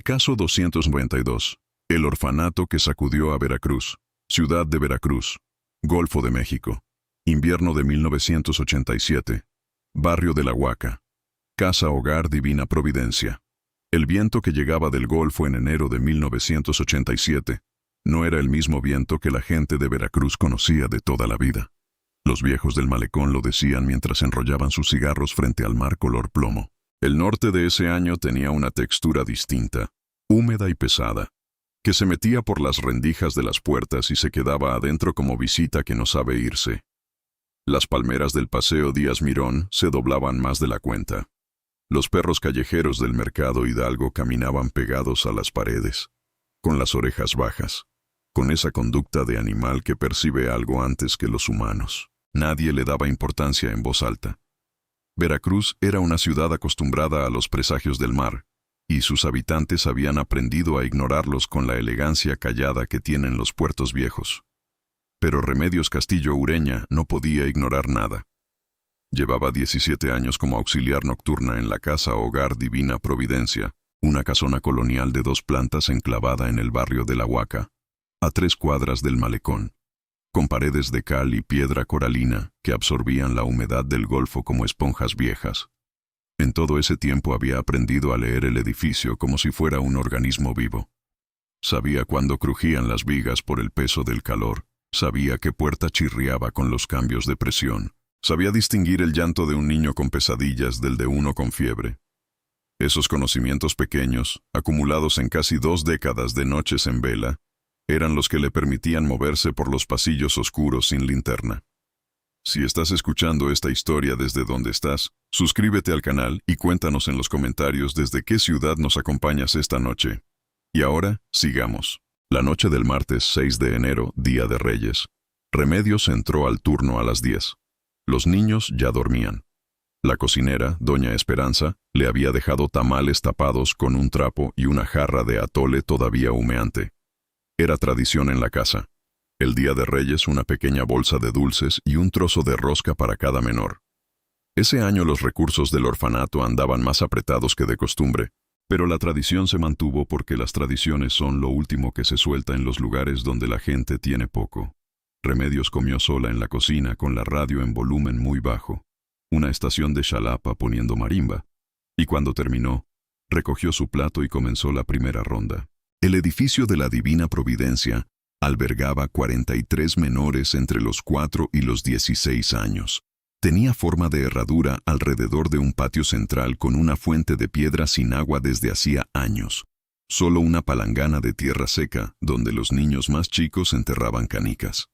El caso 292. El orfanato que sacudió a Veracruz. Ciudad de Veracruz. Golfo de México. Invierno de 1987. Barrio de la Huaca. Casa Hogar Divina Providencia. El viento que llegaba del Golfo en enero de 1987 no era el mismo viento que la gente de Veracruz conocía de toda la vida. Los viejos del malecón lo decían mientras enrollaban sus cigarros frente al mar color plomo. El norte de ese año tenía una textura distinta, húmeda y pesada, que se metía por las rendijas de las puertas y se quedaba adentro como visita que no sabe irse. Las palmeras del Paseo Díaz Mirón se doblaban más de la cuenta. Los perros callejeros del mercado Hidalgo caminaban pegados a las paredes, con las orejas bajas, con esa conducta de animal que percibe algo antes que los humanos. Nadie le daba importancia en voz alta. Veracruz era una ciudad acostumbrada a los presagios del mar, y sus habitantes habían aprendido a ignorarlos con la elegancia callada que tienen los puertos viejos. Pero Remedios Castillo Ureña no podía ignorar nada. Llevaba 17 años como auxiliar nocturna en la Casa Hogar Divina Providencia, una casona colonial de 2 plantas enclavada en el barrio de La Huaca, a 3 cuadras del malecón, con paredes de cal y piedra coralina que absorbían la humedad del Golfo como esponjas viejas. En todo ese tiempo había aprendido a leer el edificio como si fuera un organismo vivo. Sabía cuándo crujían las vigas por el peso del calor, sabía qué puerta chirriaba con los cambios de presión, sabía distinguir el llanto de un niño con pesadillas del de uno con fiebre. Esos conocimientos pequeños, acumulados en casi 2 décadas de noches en vela, eran los que le permitían moverse por los pasillos oscuros sin linterna. Si estás escuchando esta historia desde donde estás, suscríbete al canal y cuéntanos en los comentarios desde qué ciudad nos acompañas esta noche. Y ahora, sigamos. La noche del martes 6 de enero, Día de Reyes. Remedios entró al turno a las 10. Los niños ya dormían. La cocinera, doña Esperanza, le había dejado tamales tapados con un trapo y una jarra de atole todavía humeante. Era tradición en la casa. El Día de Reyes, una pequeña bolsa de dulces y un trozo de rosca para cada menor. Ese año los recursos del orfanato andaban más apretados que de costumbre, pero la tradición se mantuvo porque las tradiciones son lo último que se suelta en los lugares donde la gente tiene poco. Remedios comió sola en la cocina con la radio en volumen muy bajo, una estación de Xalapa poniendo marimba, y cuando terminó, recogió su plato y comenzó la primera ronda. El edificio de la Divina Providencia albergaba 43 menores entre los 4 y los 16 años. Tenía forma de herradura alrededor de un patio central con una fuente de piedra sin agua desde hacía años. Solo una palangana de tierra seca donde los niños más chicos enterraban canicas.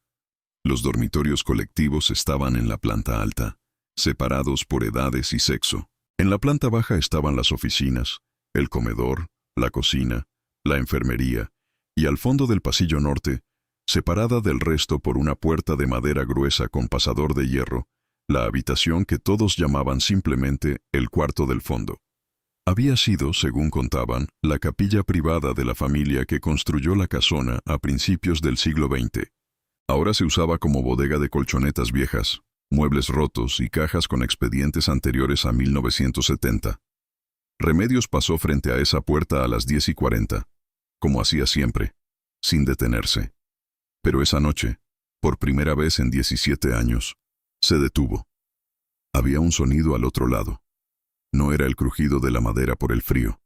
Los dormitorios colectivos estaban en la planta alta, separados por edades y sexo. En la planta baja estaban las oficinas, el comedor, la cocina, la enfermería, y al fondo del pasillo norte, separada del resto por una puerta de madera gruesa con pasador de hierro, la habitación que todos llamaban simplemente el cuarto del fondo. Había sido, según contaban, la capilla privada de la familia que construyó la casona a principios del siglo XX. Ahora se usaba como bodega de colchonetas viejas, muebles rotos y cajas con expedientes anteriores a 1970. Remedios pasó frente a esa puerta a las 10:40, como hacía siempre, sin detenerse. Pero esa noche, por primera vez en 17 años, se detuvo. Había un sonido al otro lado. No era el crujido de la madera por el frío.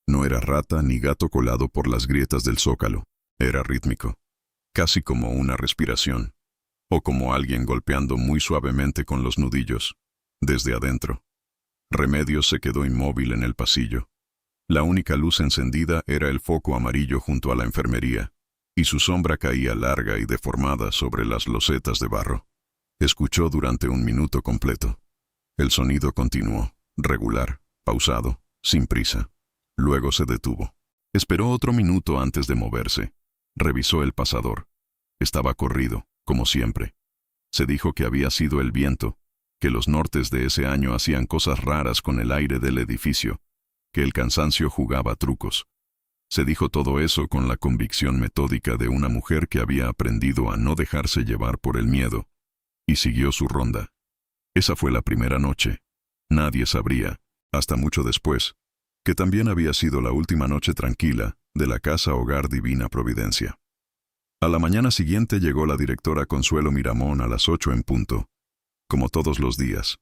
No era rata ni gato colado por las grietas del zócalo. Era rítmico, casi como una respiración, o como alguien golpeando muy suavemente con los nudillos, desde adentro. Remedios se quedó inmóvil en el pasillo. La única luz encendida era el foco amarillo junto a la enfermería, y su sombra caía larga y deformada sobre las losetas de barro. Escuchó durante 1 minuto completo. El sonido continuó, regular, pausado, sin prisa. Luego se detuvo. Esperó otro minuto antes de moverse. Revisó el pasador. Estaba corrido, como siempre. Se dijo que había sido el viento, que los nortes de ese año hacían cosas raras con el aire del edificio, que el cansancio jugaba trucos. Se dijo todo eso con la convicción metódica de una mujer que había aprendido a no dejarse llevar por el miedo, y siguió su ronda. Esa fue la primera noche. Nadie sabría, hasta mucho después, que también había sido la última noche tranquila de la Casa Hogar Divina Providencia. A la mañana siguiente llegó la directora Consuelo Miramón a las 8 en punto, como todos los días.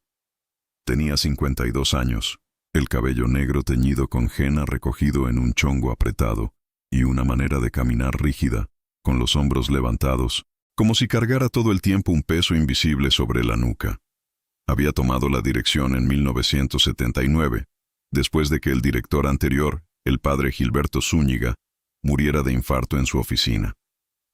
Tenía 52 años, el cabello negro teñido con henna recogido en un chongo apretado y una manera de caminar rígida, con los hombros levantados, como si cargara todo el tiempo un peso invisible sobre la nuca. Había tomado la dirección en 1979, después de que el director anterior, el padre Gilberto Zúñiga, muriera de infarto en su oficina.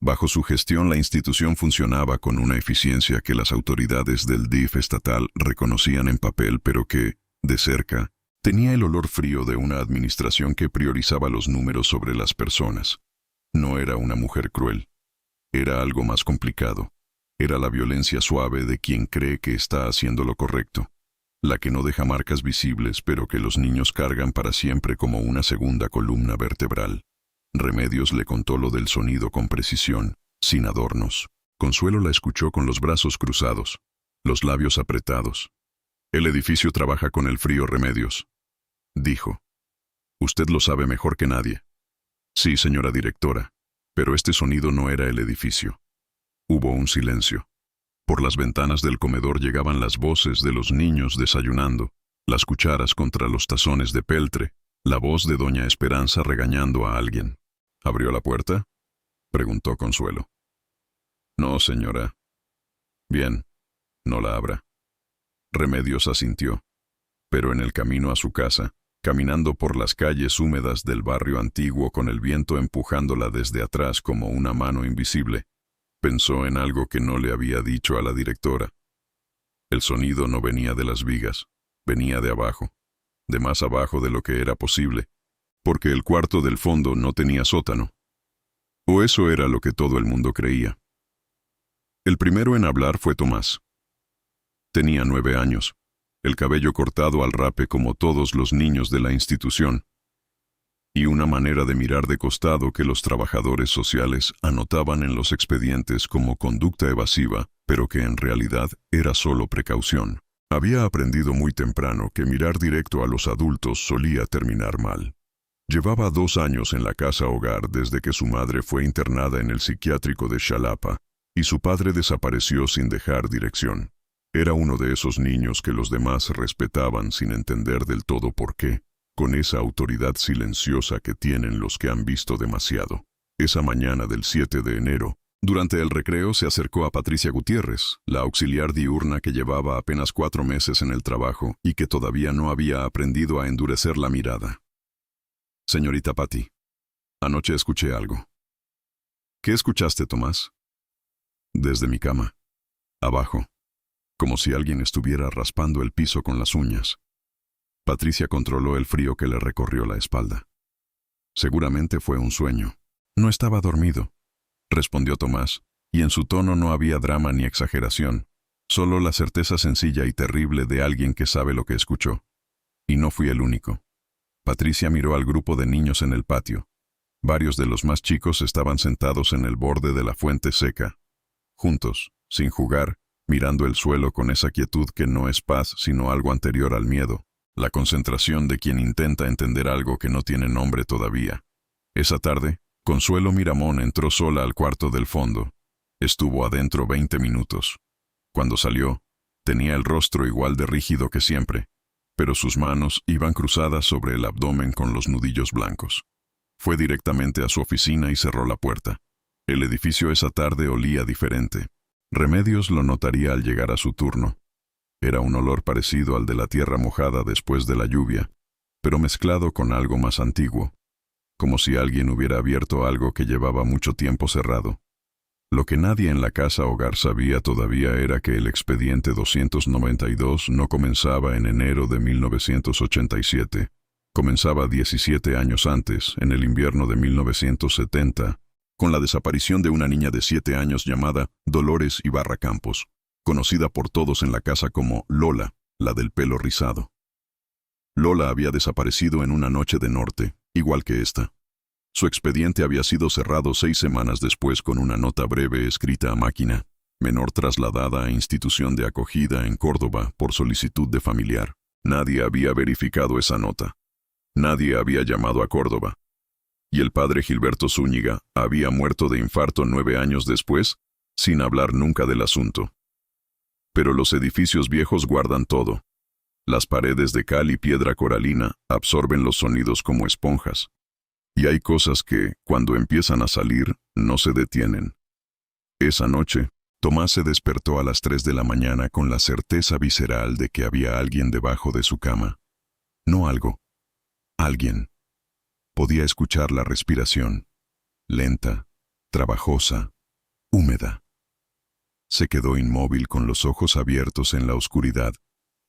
Bajo su gestión la institución funcionaba con una eficiencia que las autoridades del DIF estatal reconocían en papel, pero que, de cerca, tenía el olor frío de una administración que priorizaba los números sobre las personas. No era una mujer cruel. Era algo más complicado. Era la violencia suave de quien cree que está haciendo lo correcto. La que no deja marcas visibles, pero que los niños cargan para siempre como una segunda columna vertebral. Remedios le contó lo del sonido con precisión, sin adornos. Consuelo la escuchó con los brazos cruzados, los labios apretados. El edificio trabaja con el frío, Remedios, dijo. Usted lo sabe mejor que nadie. Sí, señora directora, pero este sonido no era el edificio. Hubo un silencio. Por las ventanas del comedor llegaban las voces de los niños desayunando, las cucharas contra los tazones de peltre, la voz de doña Esperanza regañando a alguien. ¿Abrió la puerta?, preguntó Consuelo. No, señora. Bien, no la abra. Remedios asintió. Pero en el camino a su casa, caminando por las calles húmedas del barrio antiguo con el viento empujándola desde atrás como una mano invisible, pensó en algo que no le había dicho a la directora. El sonido no venía de las vigas, venía de abajo, de más abajo de lo que era posible, porque el cuarto del fondo no tenía sótano. O eso era lo que todo el mundo creía. El primero en hablar fue Tomás. Tenía 9 años, el cabello cortado al rape como todos los niños de la institución, y una manera de mirar de costado que los trabajadores sociales anotaban en los expedientes como conducta evasiva, pero que en realidad era solo precaución. Había aprendido muy temprano que mirar directo a los adultos solía terminar mal. Llevaba 2 años en la casa hogar desde que su madre fue internada en el psiquiátrico de Xalapa, y su padre desapareció sin dejar dirección. Era uno de esos niños que los demás respetaban sin entender del todo por qué, con esa autoridad silenciosa que tienen los que han visto demasiado. Esa mañana del 7 de enero, durante el recreo se acercó a Patricia Gutiérrez, la auxiliar diurna que llevaba apenas 4 meses en el trabajo y que todavía no había aprendido a endurecer la mirada. Señorita Patti, anoche escuché algo. ¿Qué escuchaste, Tomás? Desde mi cama, abajo, como si alguien estuviera raspando el piso con las uñas. Patricia controló el frío que le recorrió la espalda. Seguramente fue un sueño. No estaba dormido, respondió Tomás, y en su tono no había drama ni exageración, solo la certeza sencilla y terrible de alguien que sabe lo que escuchó. Y no fui el único. Patricia miró al grupo de niños en el patio. Varios de los más chicos estaban sentados en el borde de la fuente seca, juntos, sin jugar, mirando el suelo con esa quietud que no es paz sino algo anterior al miedo, la concentración de quien intenta entender algo que no tiene nombre todavía. Esa tarde, Consuelo Miramón entró sola al cuarto del fondo. Estuvo adentro 20 minutos. Cuando salió, tenía el rostro igual de rígido que siempre, pero sus manos iban cruzadas sobre el abdomen con los nudillos blancos. Fue directamente a su oficina y cerró la puerta. El edificio esa tarde olía diferente. Remedios lo notaría al llegar a su turno. Era un olor parecido al de la tierra mojada después de la lluvia, pero mezclado con algo más antiguo, como si alguien hubiera abierto algo que llevaba mucho tiempo cerrado. Lo que nadie en la casa hogar sabía todavía era que el expediente 292 no comenzaba en enero de 1987. Comenzaba 17 años antes, en el invierno de 1970, con la desaparición de una niña de 7 años llamada Dolores Ibarra Campos, conocida por todos en la casa como Lola, la del pelo rizado. Lola había desaparecido en una noche de norte, igual que esta. Su expediente había sido cerrado 6 semanas después con una nota breve escrita a máquina, menor trasladada a institución de acogida en Córdoba por solicitud de familiar. Nadie había verificado esa nota. Nadie había llamado a Córdoba. Y el padre Gilberto Zúñiga había muerto de infarto 9 años después, sin hablar nunca del asunto. Pero los edificios viejos guardan todo. Las paredes de cal y piedra coralina absorben los sonidos como esponjas. Y hay cosas que, cuando empiezan a salir, no se detienen. Esa noche, Tomás se despertó a las 3 de la mañana con la certeza visceral de que había alguien debajo de su cama. No algo. Alguien. Podía escuchar la respiración. Lenta, trabajosa, húmeda. Se quedó inmóvil con los ojos abiertos en la oscuridad,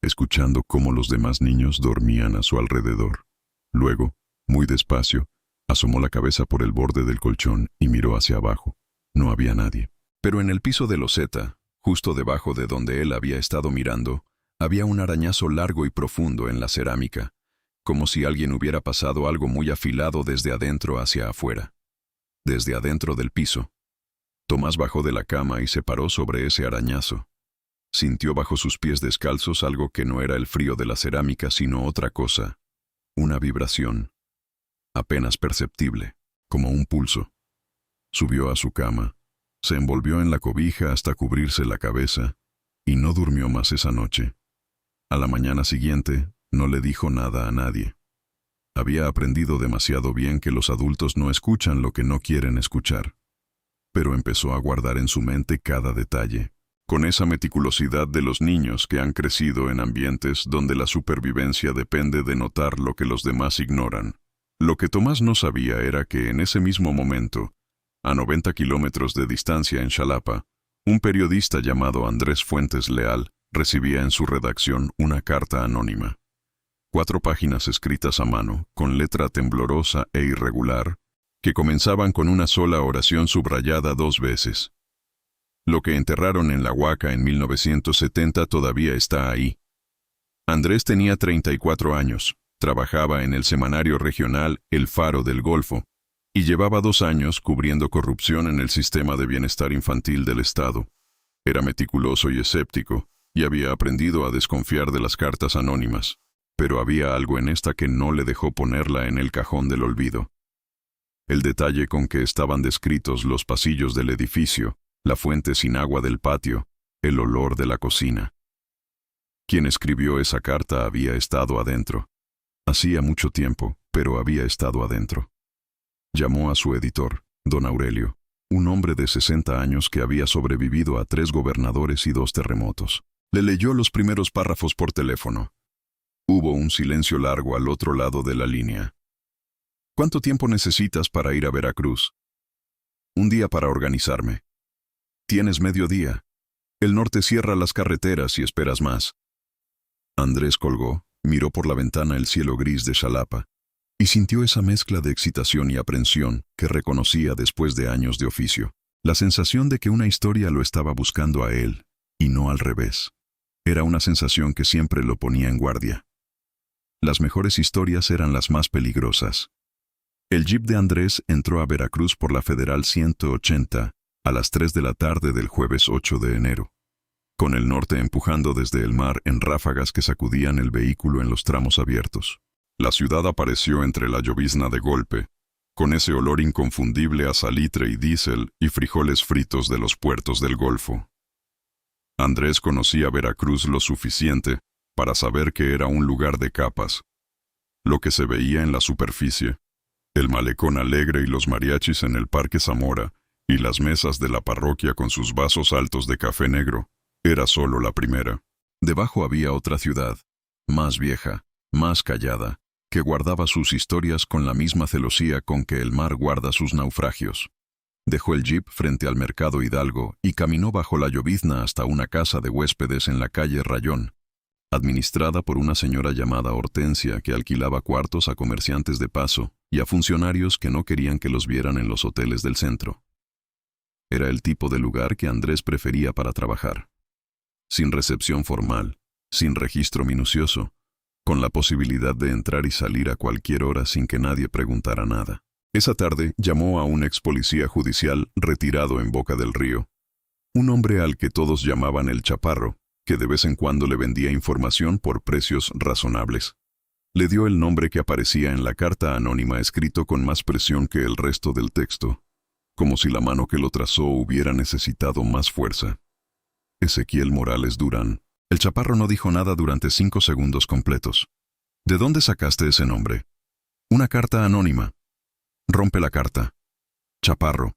escuchando cómo los demás niños dormían a su alrededor. Luego, muy despacio, asomó la cabeza por el borde del colchón y miró hacia abajo. No había nadie. Pero en el piso de loseta, justo debajo de donde él había estado mirando, había un arañazo largo y profundo en la cerámica, como si alguien hubiera pasado algo muy afilado desde adentro hacia afuera. Desde adentro del piso. Tomás bajó de la cama y se paró sobre ese arañazo. Sintió bajo sus pies descalzos algo que no era el frío de la cerámica, sino otra cosa. Una vibración. Apenas perceptible, como un pulso. Subió a su cama. Se envolvió en la cobija hasta cubrirse la cabeza, y no durmió más esa noche. A la mañana siguiente, no le dijo nada a nadie. Había aprendido demasiado bien que los adultos no escuchan lo que no quieren escuchar. Pero empezó a guardar en su mente cada detalle, con esa meticulosidad de los niños que han crecido en ambientes donde la supervivencia depende de notar lo que los demás ignoran. Lo que Tomás no sabía era que en ese mismo momento, a 90 kilómetros de distancia en Xalapa, un periodista llamado Andrés Fuentes Leal recibía en su redacción una carta anónima. 4 páginas escritas a mano, con letra temblorosa e irregular, que comenzaban con una sola oración subrayada 2 veces. Lo que enterraron en la Huaca en 1970 todavía está ahí. Andrés tenía 34 años, trabajaba en el semanario regional El Faro del Golfo, y llevaba 2 años cubriendo corrupción en el sistema de bienestar infantil del Estado. Era meticuloso y escéptico, y había aprendido a desconfiar de las cartas anónimas, pero había algo en esta que no le dejó ponerla en el cajón del olvido. El detalle con que estaban descritos los pasillos del edificio, la fuente sin agua del patio, el olor de la cocina. Quien escribió esa carta había estado adentro. Hacía mucho tiempo, pero había estado adentro. Llamó a su editor, don Aurelio, un hombre de 60 años que había sobrevivido a 3 gobernadores y 2 terremotos. Le leyó los primeros párrafos por teléfono. Hubo un silencio largo al otro lado de la línea. ¿Cuánto tiempo necesitas para ir a Veracruz? 1 día para organizarme. Tienes medio día. El norte cierra las carreteras y esperas más. Andrés colgó, miró por la ventana el cielo gris de Xalapa, y sintió esa mezcla de excitación y aprensión que reconocía después de años de oficio. La sensación de que una historia lo estaba buscando a él, y no al revés. Era una sensación que siempre lo ponía en guardia. Las mejores historias eran las más peligrosas. El jeep de Andrés entró a Veracruz por la Federal 180 a las 3 de la tarde del jueves 8 de enero. Con el norte empujando desde el mar en ráfagas que sacudían el vehículo en los tramos abiertos. La ciudad apareció entre la llovizna de golpe, con ese olor inconfundible a salitre y diésel y frijoles fritos de los puertos del Golfo. Andrés conocía Veracruz lo suficiente para saber que era un lugar de capas. Lo que se veía en la superficie, el malecón alegre y los mariachis en el Parque Zamora, y las mesas de la parroquia con sus vasos altos de café negro, era solo la primera. Debajo había otra ciudad, más vieja, más callada, que guardaba sus historias con la misma celosía con que el mar guarda sus naufragios. Dejó el jeep frente al mercado Hidalgo y caminó bajo la llovizna hasta una casa de huéspedes en la calle Rayón, administrada por una señora llamada Hortensia que alquilaba cuartos a comerciantes de paso y a funcionarios que no querían que los vieran en los hoteles del centro. Era el tipo de lugar que Andrés prefería para trabajar. Sin recepción formal, sin registro minucioso, con la posibilidad de entrar y salir a cualquier hora sin que nadie preguntara nada. Esa tarde llamó a un ex policía judicial retirado en Boca del Río, un hombre al que todos llamaban el Chaparro, que de vez en cuando le vendía información por precios razonables. Le dio el nombre que aparecía en la carta anónima escrito con más presión que el resto del texto, como si la mano que lo trazó hubiera necesitado más fuerza. Ezequiel Morales Durán. El chaparro no dijo nada durante 5 segundos completos. ¿De dónde sacaste ese nombre? Una carta anónima. Rompe la carta. Chaparro.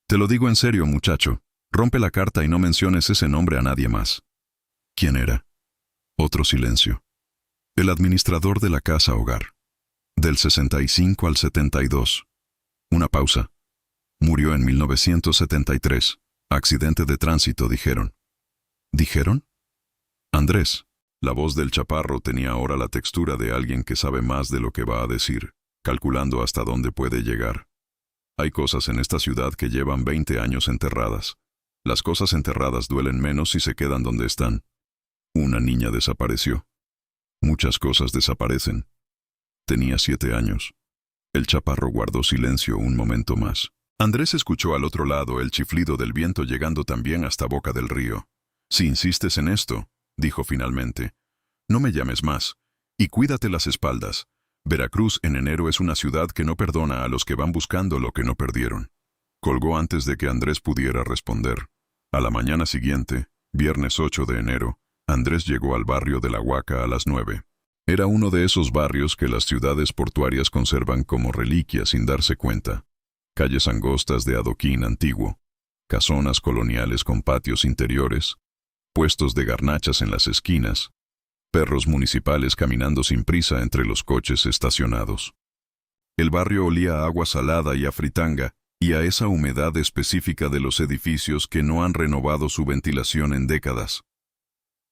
Te lo digo en serio, muchacho. Rompe la carta y no menciones ese nombre a nadie más. ¿Quién era? Otro silencio. El administrador de la casa hogar. Del 65 al 72. Una pausa. Murió en 1973. Accidente de tránsito, dijeron. ¿Dijeron? Andrés. La voz del chaparro tenía ahora la textura de alguien que sabe más de lo que va a decir, calculando hasta dónde puede llegar. Hay cosas en esta ciudad que llevan 20 años enterradas. Las cosas enterradas duelen menos si se quedan donde están. Una niña desapareció. Muchas cosas desaparecen. Tenía 7 años. El chaparro guardó silencio un momento más. Andrés escuchó al otro lado el chiflido del viento llegando también hasta Boca del Río. Si insistes en esto, dijo finalmente, no me llames más, y cuídate las espaldas. Veracruz en enero es una ciudad que no perdona a los que van buscando lo que no perdieron. Colgó antes de que Andrés pudiera responder. A la mañana siguiente, viernes 8 de enero, Andrés llegó al barrio de La Huaca a las 9. Era uno de esos barrios que las ciudades portuarias conservan como reliquia sin darse cuenta. Calles angostas de adoquín antiguo, casonas coloniales con patios interiores, puestos de garnachas en las esquinas, perros municipales caminando sin prisa entre los coches estacionados. El barrio olía a agua salada y a fritanga, y a esa humedad específica de los edificios que no han renovado su ventilación en décadas.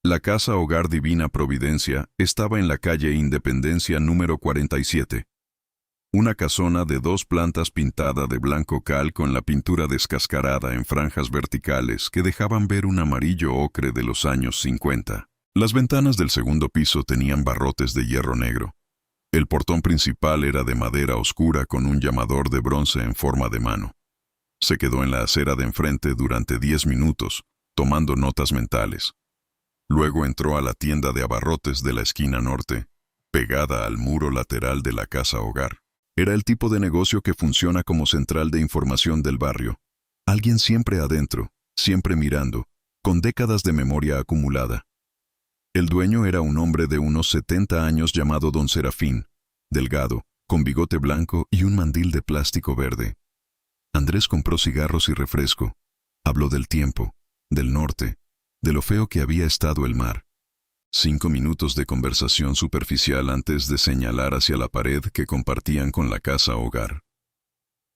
La Casa Hogar Divina Providencia estaba en la calle Independencia número 47. Una casona de 2 plantas pintada de blanco cal con la pintura descascarada en franjas verticales que dejaban ver un amarillo ocre de los años 50. Las ventanas del segundo piso tenían barrotes de hierro negro. El portón principal era de madera oscura con un llamador de bronce en forma de mano. Se quedó en la acera de enfrente durante 10 minutos, tomando notas mentales. Luego entró a la tienda de abarrotes de la esquina norte, pegada al muro lateral de la casa hogar. Era el tipo de negocio que funciona como central de información del barrio. Alguien siempre adentro, siempre mirando, con décadas de memoria acumulada. El dueño era un hombre de unos 70 años llamado Don Serafín, delgado, con bigote blanco y un mandil de plástico verde. Andrés compró cigarros y refresco. Habló del tiempo, del norte, de lo feo que había estado el mar. 5 minutos de conversación superficial antes de señalar hacia la pared que compartían con la casa hogar.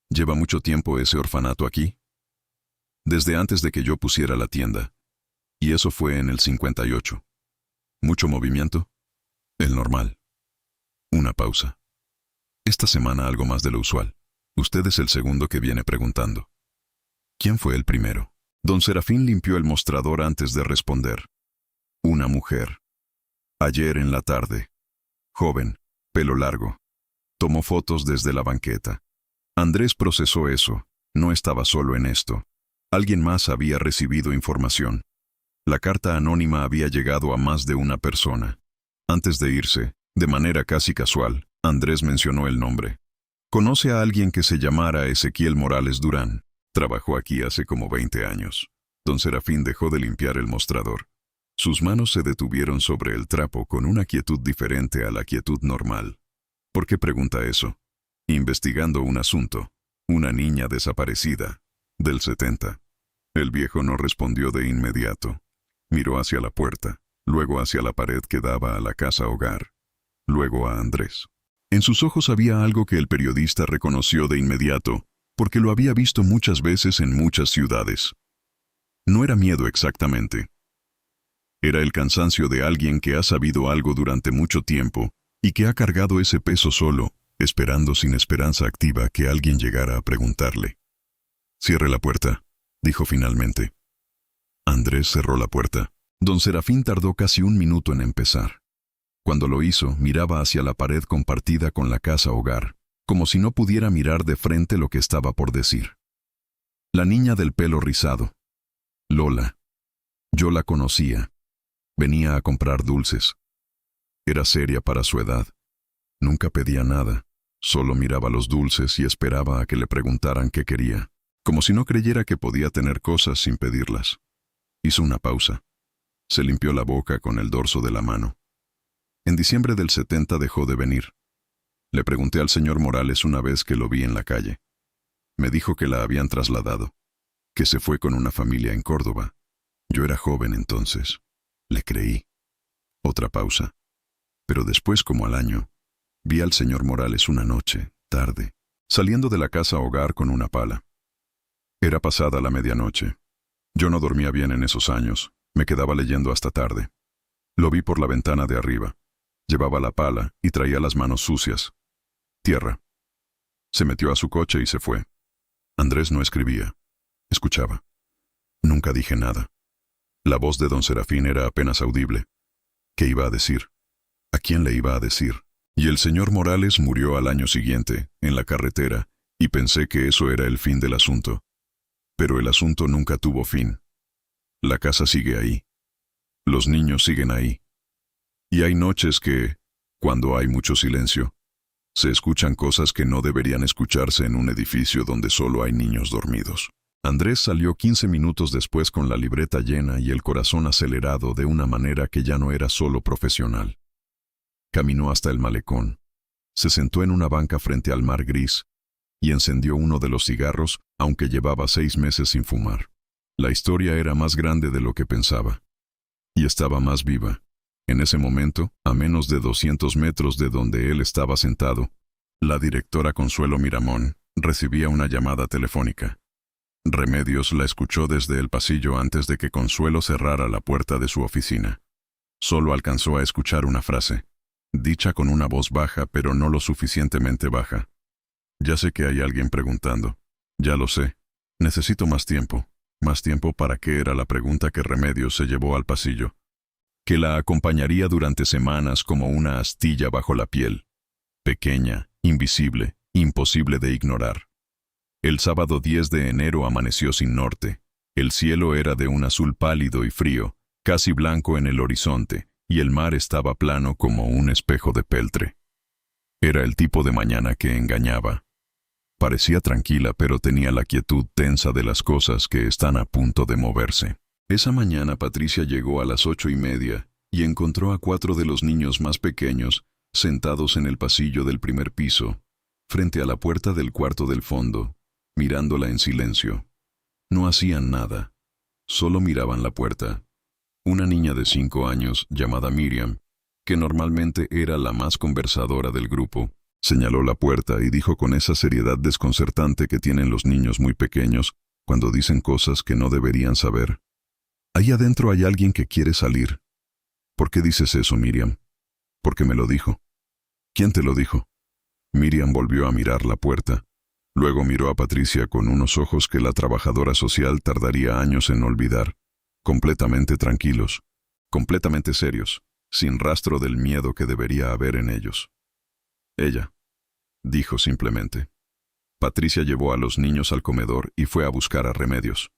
¿Lleva mucho tiempo ese orfanato aquí? Desde antes de que yo pusiera la tienda. Y eso fue en el 58. ¿Mucho movimiento? El normal. Una pausa. Esta semana algo más de lo usual. Usted es el segundo que viene preguntando. ¿Quién fue el primero? Don Serafín limpió el mostrador antes de responder. Una mujer. Ayer en la tarde. Joven, pelo largo. Tomó fotos desde la banqueta. Andrés procesó eso. No estaba solo en esto. Alguien más había recibido información. La carta anónima había llegado a más de una persona. Antes de irse, de manera casi casual, Andrés mencionó el nombre. ¿Conoce a alguien que se llamara Ezequiel Morales Durán? Trabajó aquí hace como 20 años. Don Serafín dejó de limpiar el mostrador. Sus manos se detuvieron sobre el trapo con una quietud diferente a la quietud normal. ¿Por qué pregunta eso? Investigando un asunto. Una niña desaparecida. Del 70. El viejo no respondió de inmediato. Miró hacia la puerta, luego hacia la pared que daba a la casa hogar, luego a Andrés. En sus ojos había algo que el periodista reconoció de inmediato, porque lo había visto muchas veces en muchas ciudades. No era miedo exactamente. Era el cansancio de alguien que ha sabido algo durante mucho tiempo y que ha cargado ese peso solo, esperando sin esperanza activa que alguien llegara a preguntarle. «Cierre la puerta», dijo finalmente. Andrés cerró la puerta. Don Serafín tardó casi 1 minuto en empezar. Cuando lo hizo, miraba hacia la pared compartida con la casa hogar, como si no pudiera mirar de frente lo que estaba por decir. La niña del pelo rizado. Lola. Yo la conocía. Venía a comprar dulces. Era seria para su edad. Nunca pedía nada, solo miraba los dulces y esperaba a que le preguntaran qué quería, como si no creyera que podía tener cosas sin pedirlas. Hizo una pausa. Se limpió la boca con el dorso de la mano. En diciembre del 70 dejó de venir. Le pregunté al señor Morales una vez que lo vi en la calle. Me dijo que la habían trasladado, que se fue con una familia en Córdoba. Yo era joven entonces. Le creí. Otra pausa. Pero después, como al año, vi al señor Morales una noche, tarde, saliendo de la casa hogar con una pala. Era pasada la medianoche. Yo no dormía bien en esos años, me quedaba leyendo hasta tarde. Lo vi por la ventana de arriba. Llevaba la pala y traía las manos sucias. Tierra. Se metió a su coche y se fue. Andrés no escribía. Escuchaba. Nunca dije nada. La voz de don Serafín era apenas audible. ¿Qué iba a decir? ¿A quién le iba a decir? Y el señor Morales murió al año siguiente, en la carretera, y pensé que eso era el fin del asunto. Pero el asunto nunca tuvo fin. La casa sigue ahí. Los niños siguen ahí. Y hay noches que, cuando hay mucho silencio, se escuchan cosas que no deberían escucharse en un edificio donde solo hay niños dormidos. Andrés salió 15 minutos después con la libreta llena y el corazón acelerado de una manera que ya no era solo profesional. Caminó hasta el malecón. Se sentó en una banca frente al mar gris y encendió uno de los cigarros, aunque llevaba 6 meses sin fumar. La historia era más grande de lo que pensaba. Y estaba más viva. En ese momento, a menos de 200 metros de donde él estaba sentado, la directora Consuelo Miramón recibía una llamada telefónica. Remedios la escuchó desde el pasillo antes de que Consuelo cerrara la puerta de su oficina. Solo alcanzó a escuchar una frase, dicha con una voz baja pero no lo suficientemente baja. Ya sé que hay alguien preguntando. Ya lo sé. Necesito más tiempo. ¿Más tiempo para qué? Era la pregunta que Remedios se llevó al pasillo. Que la acompañaría durante semanas como una astilla bajo la piel. Pequeña, invisible, imposible de ignorar. El sábado 10 de enero amaneció sin norte. El cielo era de un azul pálido y frío, casi blanco en el horizonte, y el mar estaba plano como un espejo de peltre. Era el tipo de mañana que engañaba. Parecía tranquila, pero tenía la quietud tensa de las cosas que están a punto de moverse. Esa mañana Patricia llegó a las 8:30 y encontró a 4 de los niños más pequeños sentados en el pasillo del primer piso, frente a la puerta del cuarto del fondo, mirándola en silencio. No hacían nada, solo miraban la puerta. Una niña de 5 años, llamada Miriam, que normalmente era la más conversadora del grupo, señaló la puerta y dijo con esa seriedad desconcertante que tienen los niños muy pequeños cuando dicen cosas que no deberían saber: «Ahí adentro hay alguien que quiere salir». «¿Por qué dices eso, Miriam?» «Porque me lo dijo». «¿Quién te lo dijo?» Miriam volvió a mirar la puerta. Luego miró a Patricia con unos ojos que la trabajadora social tardaría años en olvidar, completamente tranquilos, completamente serios, sin rastro del miedo que debería haber en ellos. «Ella», dijo simplemente. Patricia llevó a los niños al comedor y fue a buscar a Remedios.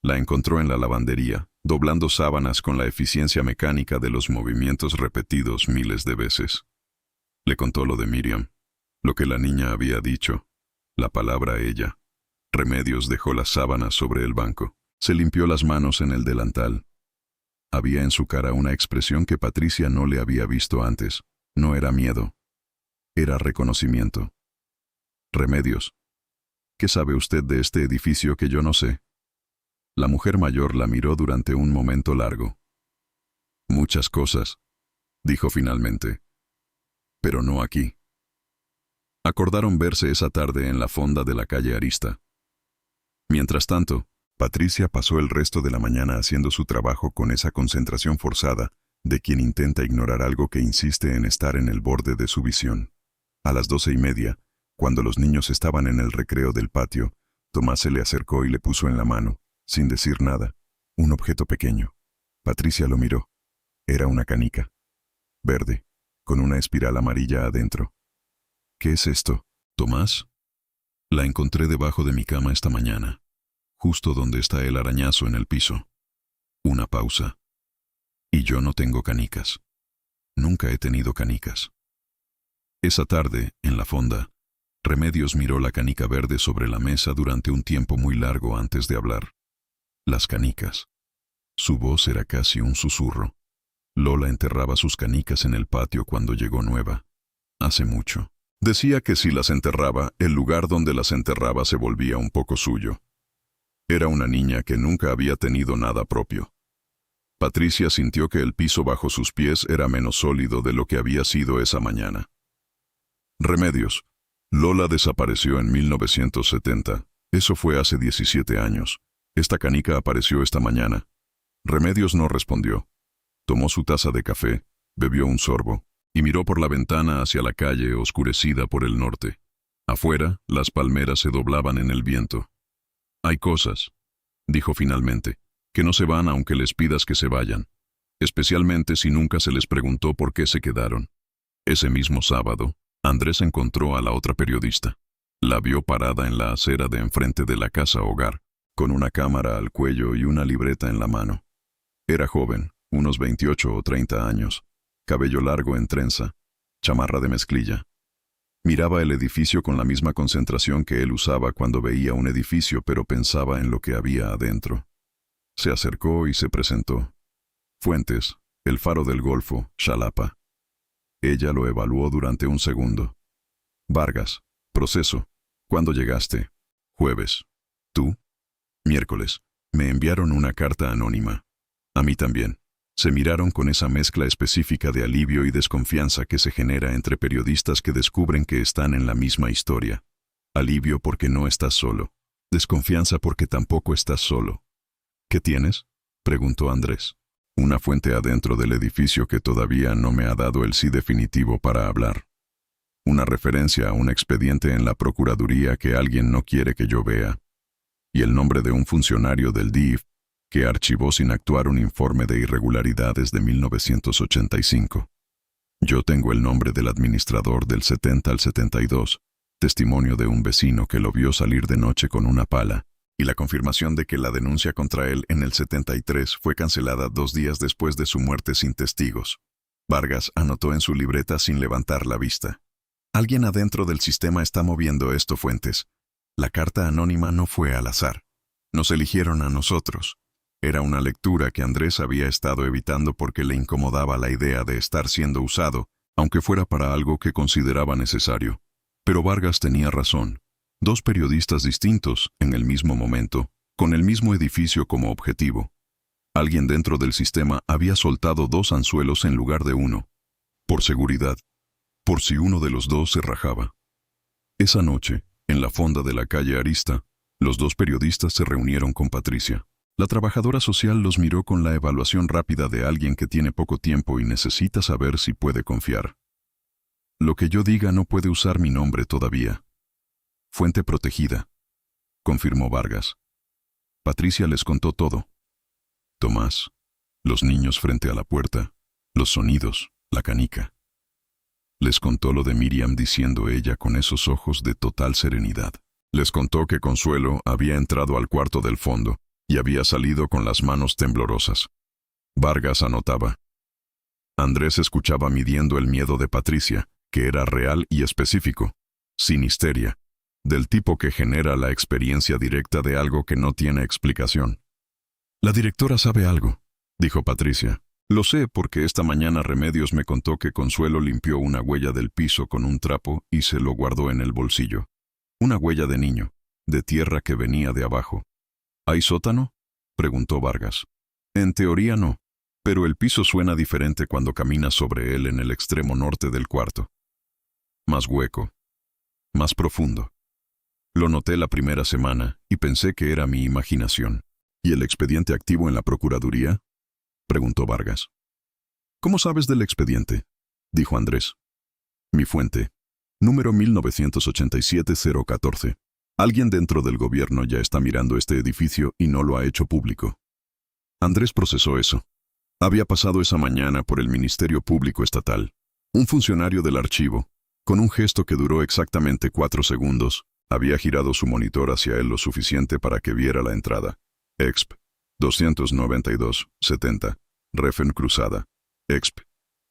La encontró en la lavandería, doblando sábanas con la eficiencia mecánica de los movimientos repetidos miles de veces. Le contó lo de Miriam, lo que la niña había dicho, la palabra ella. Remedios dejó las sábanas sobre el banco. Se limpió las manos en el delantal. Había en su cara una expresión que Patricia no le había visto antes. No era miedo. Era reconocimiento. «Remedios, ¿qué sabe usted de este edificio que yo no sé?» La mujer mayor la miró durante un momento largo. «Muchas cosas», dijo finalmente. «Pero no aquí». Acordaron verse esa tarde en la fonda de la calle Arista. Mientras tanto, Patricia pasó el resto de la mañana haciendo su trabajo con esa concentración forzada de quien intenta ignorar algo que insiste en estar en el borde de su visión. A las 12:30, cuando los niños estaban en el recreo del patio, Tomás se le acercó y le puso en la mano, sin decir nada, un objeto pequeño. Patricia lo miró. Era una canica. Verde, con una espiral amarilla adentro. «¿Qué es esto, Tomás?» «La encontré debajo de mi cama esta mañana, justo donde está el arañazo en el piso». Una pausa. «Y yo no tengo canicas. Nunca he tenido canicas». Esa tarde, en la fonda, Remedios miró la canica verde sobre la mesa durante un tiempo muy largo antes de hablar. Las canicas. Su voz era casi un susurro. Lola enterraba sus canicas en el patio cuando llegó nueva. Hace mucho. Decía que si las enterraba, el lugar donde las enterraba se volvía un poco suyo. Era una niña que nunca había tenido nada propio. Patricia sintió que el piso bajo sus pies era menos sólido de lo que había sido esa mañana. Remedios. Lola desapareció en 1970. Eso fue hace 17 años. Esta canica apareció esta mañana. Remedios no respondió. Tomó su taza de café, bebió un sorbo, y miró por la ventana hacia la calle oscurecida por el norte. Afuera, las palmeras se doblaban en el viento. Hay cosas, dijo finalmente, que no se van aunque les pidas que se vayan, especialmente si nunca se les preguntó por qué se quedaron. Ese mismo sábado, Andrés encontró a la otra periodista. La vio parada en la acera de enfrente de la casa hogar, con una cámara al cuello y una libreta en la mano. Era joven, unos 28 o 30 años, cabello largo en trenza, chamarra de mezclilla. Miraba el edificio con la misma concentración que él usaba cuando veía un edificio, pero pensaba en lo que había adentro. Se acercó y se presentó. Fuentes, el faro del Golfo, Xalapa. Ella lo evaluó durante un segundo. Vargas, proceso. ¿Cuándo llegaste? Jueves. ¿Tú? Miércoles. Me enviaron una carta anónima. A mí también. Se miraron con esa mezcla específica de alivio y desconfianza que se genera entre periodistas que descubren que están en la misma historia. Alivio porque no estás solo. Desconfianza porque tampoco estás solo. ¿Qué tienes?, preguntó Andrés. Una fuente adentro del edificio que todavía no me ha dado el sí definitivo para hablar. Una referencia a un expediente en la Procuraduría que alguien no quiere que yo vea. Y el nombre de un funcionario del DIF que archivó sin actuar un informe de irregularidades de 1985. Yo tengo el nombre del administrador del 70 al 72, testimonio de un vecino que lo vio salir de noche con una pala, y la confirmación de que la denuncia contra él en el 73 fue cancelada 2 días después de su muerte sin testigos. Vargas anotó en su libreta sin levantar la vista. Alguien adentro del sistema está moviendo esto, Fuentes. La carta anónima no fue al azar. Nos eligieron a nosotros. Era una lectura que Andrés había estado evitando porque le incomodaba la idea de estar siendo usado, aunque fuera para algo que consideraba necesario. Pero Vargas tenía razón. 2 periodistas distintos, en el mismo momento, con el mismo edificio como objetivo. Alguien dentro del sistema había soltado 2 anzuelos en lugar de 1. Por seguridad. Por si uno de los 2 se rajaba. Esa noche, en la fonda de la calle Arista, los 2 periodistas se reunieron con Patricia. La trabajadora social los miró con la evaluación rápida de alguien que tiene poco tiempo y necesita saber si puede confiar. Lo que yo diga no puede usar mi nombre todavía. Fuente protegida, confirmó Vargas. Patricia les contó todo. Tomás, los niños frente a la puerta, los sonidos, la canica. Les contó lo de Miriam diciendo ella con esos ojos de total serenidad. Les contó que Consuelo había entrado al cuarto del fondo y había salido con las manos temblorosas. Vargas anotaba. Andrés escuchaba midiendo el miedo de Patricia, que era real y específico, sin histeria, del tipo que genera la experiencia directa de algo que no tiene explicación. La directora sabe algo, dijo Patricia. Lo sé porque esta mañana Remedios me contó que Consuelo limpió una huella del piso con un trapo y se lo guardó en el bolsillo. Una huella de niño, de tierra que venía de abajo. ¿Hay sótano?, preguntó Vargas. En teoría no, pero el piso suena diferente cuando caminas sobre él en el extremo norte del cuarto. Más hueco, más profundo. Lo noté la primera semana y pensé que era mi imaginación. ¿Y el expediente activo en la Procuraduría?, preguntó Vargas. ¿Cómo sabes del expediente?, dijo Andrés. Mi fuente. Número 1987-014. Alguien dentro del gobierno ya está mirando este edificio y no lo ha hecho público. Andrés procesó eso. Había pasado esa mañana por el Ministerio Público Estatal. Un funcionario del archivo, con un gesto que duró exactamente 4 segundos, había girado su monitor hacia él lo suficiente para que viera la entrada. Exp. 292-70. Refen cruzada. Exp.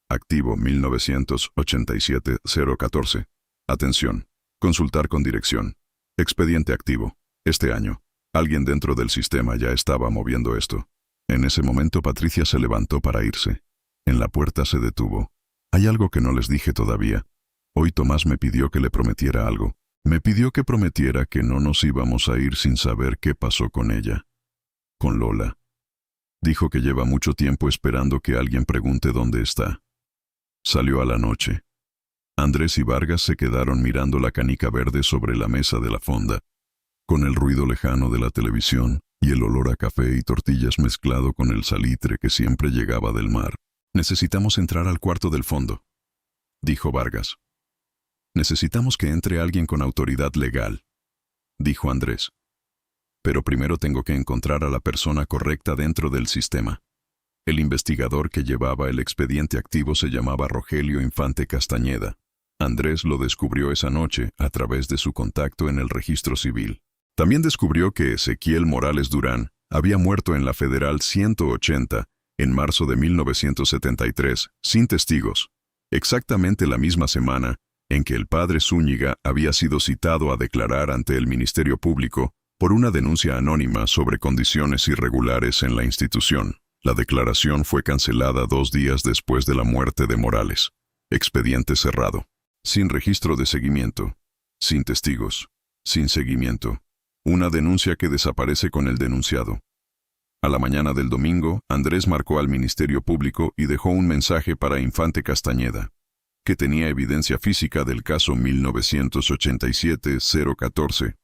Activo 1987-014. Atención. Consultar con dirección. Expediente activo. Este año. Alguien dentro del sistema ya estaba moviendo esto. En ese momento Patricia se levantó para irse. En la puerta se detuvo. Hay algo que no les dije todavía. Hoy Tomás me pidió que le prometiera algo. Me pidió que prometiera que no nos íbamos a ir sin saber qué pasó con ella. Con Lola. Dijo que lleva mucho tiempo esperando que alguien pregunte dónde está. Salió a la noche. Andrés y Vargas se quedaron mirando la canica verde sobre la mesa de la fonda, con el ruido lejano de la televisión y el olor a café y tortillas mezclado con el salitre que siempre llegaba del mar. «Necesitamos entrar al cuarto del fondo», dijo Vargas. «Necesitamos que entre alguien con autoridad legal», dijo Andrés. «Pero primero tengo que encontrar a la persona correcta dentro del sistema». El investigador que llevaba el expediente activo se llamaba Rogelio Infante Castañeda. Andrés lo descubrió esa noche a través de su contacto en el registro civil. También descubrió que Ezequiel Morales Durán había muerto en la Federal 180 en marzo de 1973, sin testigos, exactamente la misma semana en que el padre Zúñiga había sido citado a declarar ante el Ministerio Público por una denuncia anónima sobre condiciones irregulares en la institución. La declaración fue cancelada 2 días después de la muerte de Morales. Expediente cerrado. Sin registro de seguimiento. Sin testigos. Sin seguimiento. Una denuncia que desaparece con el denunciado. A la mañana del domingo, Andrés marcó al Ministerio Público y dejó un mensaje para Infante Castañeda, que tenía evidencia física del caso 1987-014,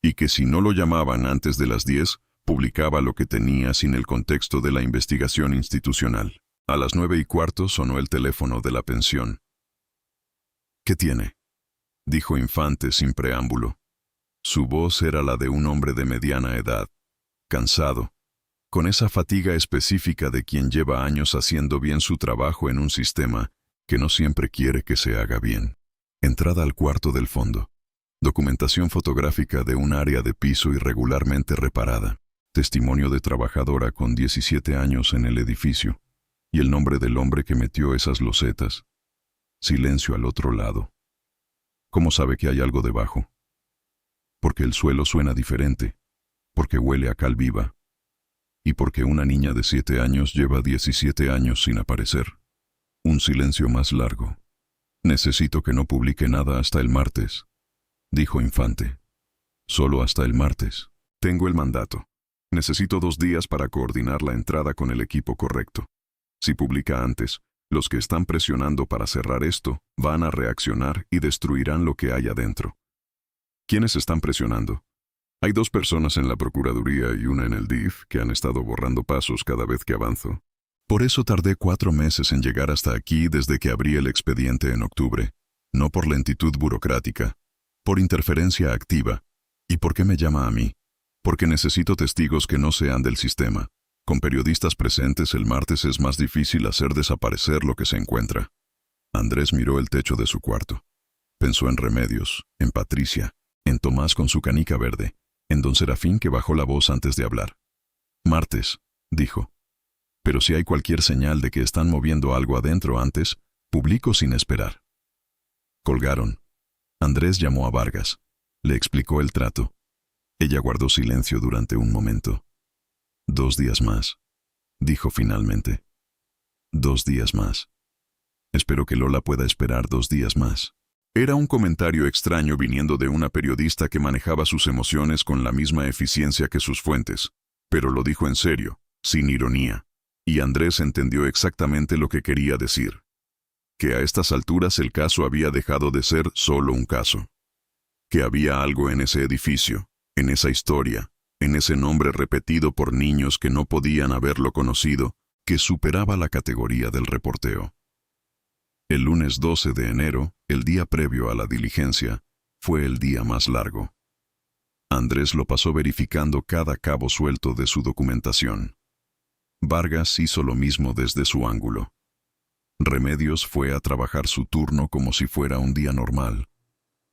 y que si no lo llamaban antes de las 10, publicaba lo que tenía sin el contexto de la investigación institucional. A las 9:15 sonó el teléfono de la pensión. «¿Qué tiene?», dijo Infante sin preámbulo. Su voz era la de un hombre de mediana edad, cansado, con esa fatiga específica de quien lleva años haciendo bien su trabajo en un sistema que no siempre quiere que se haga bien. Entrada al cuarto del fondo. Documentación fotográfica de un área de piso irregularmente reparada. Testimonio de trabajadora con 17 años en el edificio. Y el nombre del hombre que metió esas losetas. Silencio al otro lado. ¿Cómo sabe que hay algo debajo? Porque el suelo suena diferente. Porque huele a cal viva. Y porque una niña de 7 años lleva 17 años sin aparecer. Un silencio más largo. Necesito que no publique nada hasta el martes, dijo Infante. Solo hasta el martes. Tengo el mandato. Necesito 2 días para coordinar la entrada con el equipo correcto. Si publica antes, los que están presionando para cerrar esto van a reaccionar y destruirán lo que hay adentro. ¿Quiénes están presionando? Hay 2 personas en la Procuraduría y una en el DIF que han estado borrando pasos cada vez que avanzo. Por eso tardé 4 meses en llegar hasta aquí desde que abrí el expediente en octubre. No por lentitud burocrática, por interferencia activa. ¿Y por qué me llama a mí? Porque necesito testigos que no sean del sistema. Con periodistas presentes el martes es más difícil hacer desaparecer lo que se encuentra. Andrés miró el techo de su cuarto. Pensó en Remedios, en Patricia, en Tomás con su canica verde, en don Serafín que bajó la voz antes de hablar. Martes, dijo. Pero si hay cualquier señal de que están moviendo algo adentro antes, publico sin esperar. Colgaron. Andrés llamó a Vargas. Le explicó el trato. Ella guardó silencio durante un momento. 2 días más, dijo finalmente. 2 días más. Espero que Lola pueda esperar 2 días más. Era un comentario extraño viniendo de una periodista que manejaba sus emociones con la misma eficiencia que sus fuentes, pero lo dijo en serio, sin ironía, y Andrés entendió exactamente lo que quería decir. Que a estas alturas el caso había dejado de ser solo un caso. Que había algo en ese edificio, en esa historia, en ese nombre repetido por niños que no podían haberlo conocido, que superaba la categoría del reporteo. El lunes 12 de enero, el día previo a la diligencia, fue el día más largo. Andrés lo pasó verificando cada cabo suelto de su documentación. Vargas hizo lo mismo desde su ángulo. Remedios fue a trabajar su turno como si fuera un día normal,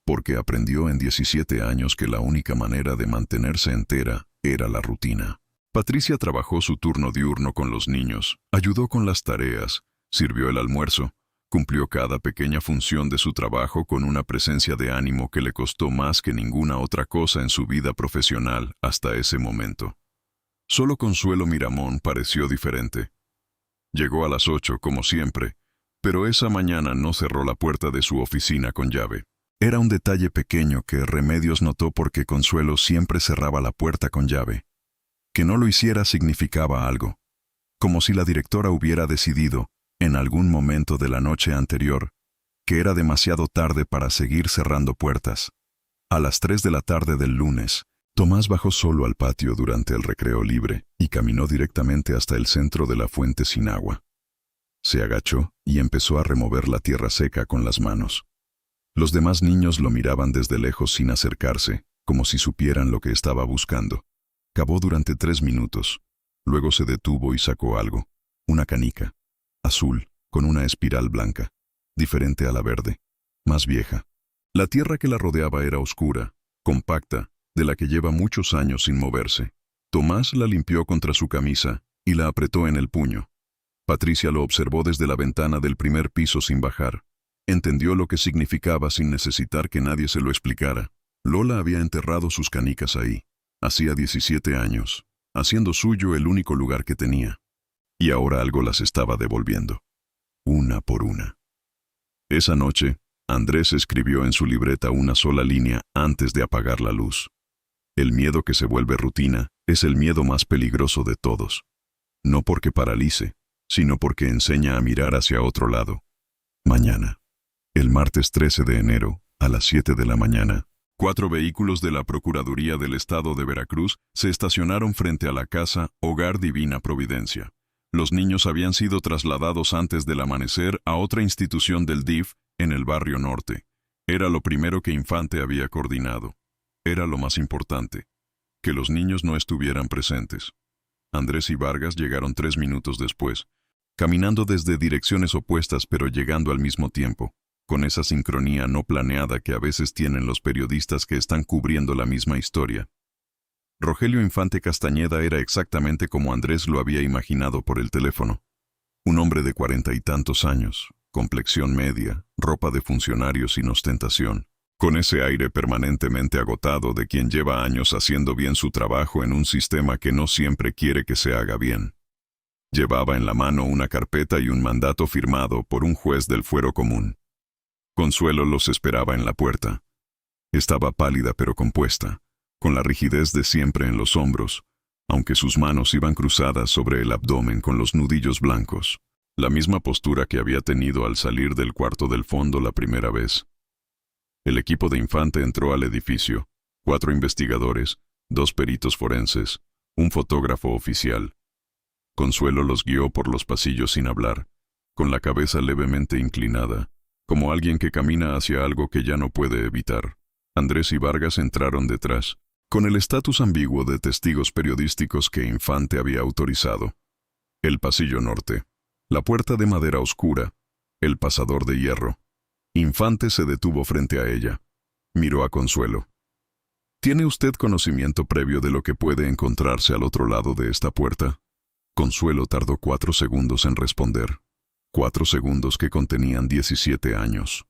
porque aprendió en 17 años que la única manera de mantenerse entera era la rutina. Patricia trabajó su turno diurno con los niños, ayudó con las tareas, Sirvió el almuerzo, cumplió cada pequeña función de su trabajo con una presencia de ánimo que le costó más que ninguna otra cosa en su vida profesional hasta ese momento. Solo Consuelo Miramón pareció diferente. Llegó a las 8 como siempre, pero esa mañana no cerró la puerta de su oficina con llave. Era un detalle pequeño que Remedios notó porque Consuelo siempre cerraba la puerta con llave. Que no lo hiciera significaba algo, como si la directora hubiera decidido, en algún momento de la noche anterior, que era demasiado tarde para seguir cerrando puertas. A las 3 de la tarde del lunes, Tomás bajó solo al patio durante el recreo libre y caminó directamente hasta el centro de la fuente sin agua. Se agachó y empezó a remover la tierra seca con las manos. Los demás niños lo miraban desde lejos sin acercarse, como si supieran lo que estaba buscando. Cavó durante 3 minutos. Luego se detuvo y sacó algo. Una canica. Azul, con una espiral blanca. Diferente a la verde. Más vieja. La tierra que la rodeaba era oscura, compacta, de la que lleva muchos años sin moverse. Tomás la limpió contra su camisa y la apretó en el puño. Patricia lo observó desde la ventana del primer piso sin bajar. Entendió lo que significaba sin necesitar que nadie se lo explicara. Lola había enterrado sus canicas ahí. Hacía 17 años, haciendo suyo el único lugar que tenía. Y ahora algo las estaba devolviendo. Una por una. Esa noche, Andrés escribió en su libreta una sola línea antes de apagar la luz. El miedo que se vuelve rutina es el miedo más peligroso de todos. No porque paralice, sino porque enseña a mirar hacia otro lado. Mañana. El martes 13 de enero, a las 7 de la mañana, 4 vehículos de la Procuraduría del Estado de Veracruz se estacionaron frente a la casa Hogar Divina Providencia. Los niños habían sido trasladados antes del amanecer a otra institución del DIF en el barrio norte. Era lo primero que Infante había coordinado. Era lo más importante, que los niños no estuvieran presentes. Andrés y Vargas llegaron 3 minutos después, caminando desde direcciones opuestas pero llegando al mismo tiempo, con esa sincronía no planeada que a veces tienen los periodistas que están cubriendo la misma historia. Rogelio Infante Castañeda era exactamente como Andrés lo había imaginado por el teléfono. Un hombre de 40 y tantos años, complexión media, ropa de funcionario sin ostentación, con ese aire permanentemente agotado de quien lleva años haciendo bien su trabajo en un sistema que no siempre quiere que se haga bien. Llevaba en la mano una carpeta y un mandato firmado por un juez del fuero común. Consuelo los esperaba en la puerta. Estaba pálida pero compuesta, con la rigidez de siempre en los hombros, aunque sus manos iban cruzadas sobre el abdomen con los nudillos blancos, la misma postura que había tenido al salir del cuarto del fondo la primera vez. El equipo de Infante entró al edificio, 4 investigadores, 2 peritos forenses, un fotógrafo oficial. Consuelo los guió por los pasillos sin hablar, con la cabeza levemente inclinada, como alguien que camina hacia algo que ya no puede evitar. Andrés y Vargas entraron detrás, con el estatus ambiguo de testigos periodísticos que Infante había autorizado. El pasillo norte, la puerta de madera oscura, el pasador de hierro. Infante se detuvo frente a ella. Miró a Consuelo. ¿Tiene usted conocimiento previo de lo que puede encontrarse al otro lado de esta puerta? Consuelo tardó 4 segundos en responder. 4 segundos que contenían 17 años.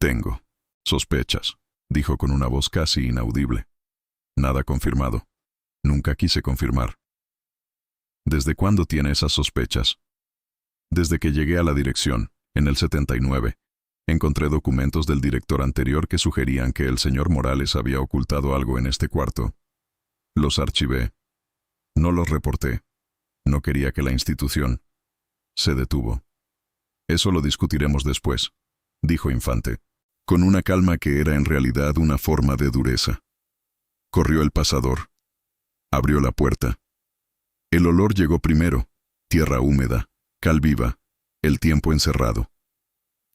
Tengo sospechas, dijo con una voz casi inaudible. Nada confirmado. Nunca quise confirmar. ¿Desde cuándo tiene esas sospechas? Desde que llegué a la dirección, en el 79. Encontré documentos del director anterior que sugerían que el señor Morales había ocultado algo en este cuarto. Los archivé. No los reporté. No quería que la institución se detuvo. Eso lo discutiremos después, dijo Infante, con una calma que era en realidad una forma de dureza. Corrió el pasador. Abrió la puerta. El olor llegó primero, tierra húmeda, cal viva, el tiempo encerrado.